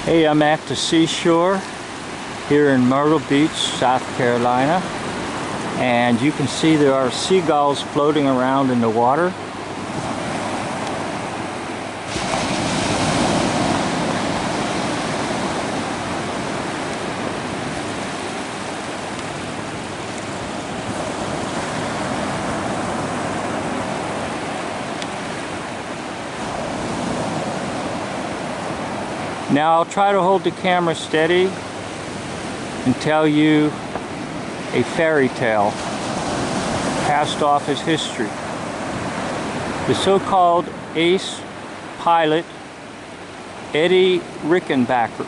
Hey, I'm at the seashore here in Myrtle Beach, South Carolina, and you can see there are seagulls floating around in the water. Now I'll try to hold the camera steady and tell you a fairy tale passed off as history. The so-called ace pilot Eddie Rickenbacker,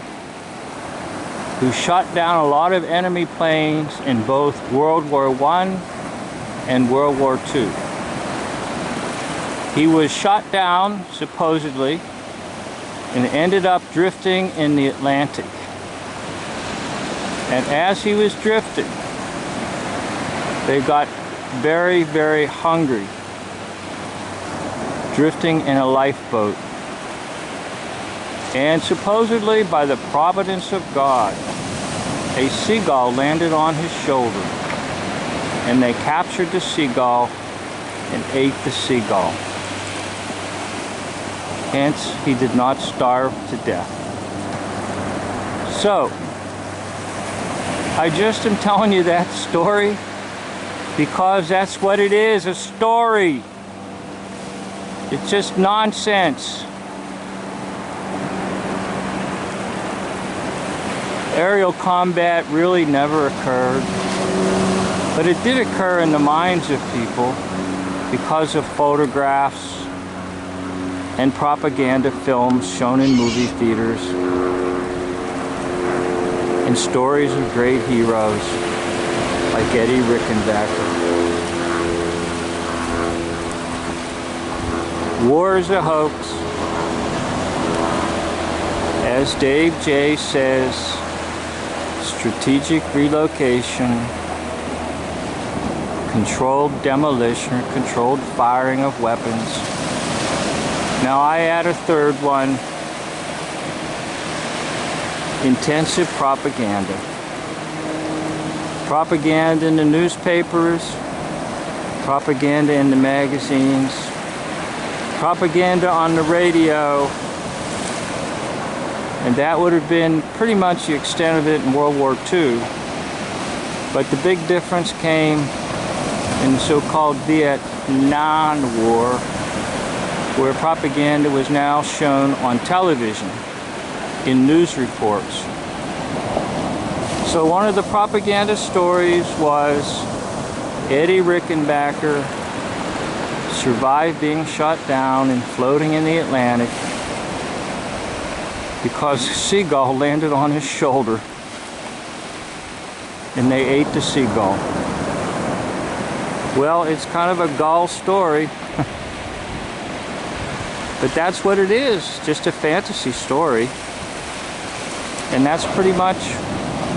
who shot down a lot of enemy planes in both World War I and World War II. He was shot down, supposedly, and ended up drifting in the Atlantic. And as he was drifting, they got very, very hungry, drifting in a lifeboat. And supposedly, by the providence of God, a seagull landed on his shoulder, and they captured the seagull and ate the seagull. Hence, he did not starve to death. So, I just am telling you that story because that's what it is, a story. It's just nonsense. Aerial combat really never occurred, but it did occur in the minds of people because of photographs and propaganda films shown in movie theaters, and stories of great heroes like Eddie Rickenbacker. War is a hoax. As Dave J. says, strategic relocation, controlled demolition, controlled firing of weapons. Now I add a third one, intensive propaganda. Propaganda in the newspapers, propaganda in the magazines, propaganda on the radio, and that would have been pretty much the extent of it in World War II. But the big difference came in the so-called Vietnam War, where propaganda was now shown on television in news reports. So one of the propaganda stories was Eddie Rickenbacker survived being shot down and floating in the Atlantic because a seagull landed on his shoulder and they ate the seagull. Well, it's kind of a gull story. But that's what it is, just a fantasy story. And that's pretty much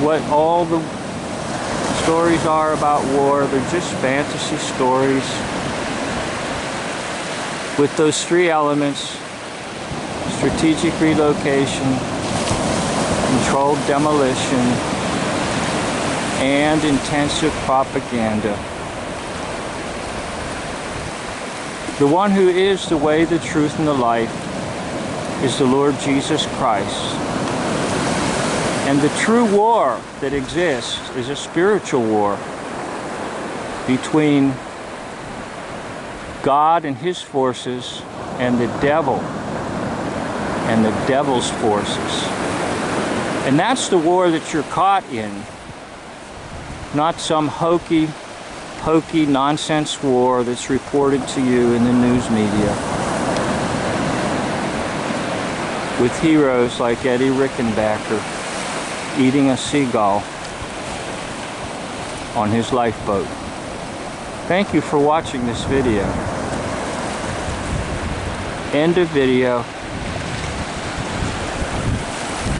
what all the stories are about war. They're just fantasy stories with those three elements: strategic relocation, controlled demolition, and intensive propaganda. The one who is the way, the truth, and the life is the Lord Jesus Christ. And the true war that exists is a spiritual war between God and his forces and the devil and the devil's forces. And that's the war that you're caught in, not some hokey nonsense war that's reported to you in the news media with heroes like Eddie Rickenbacker eating a seagull on his lifeboat. Thank you for watching this video. End of video.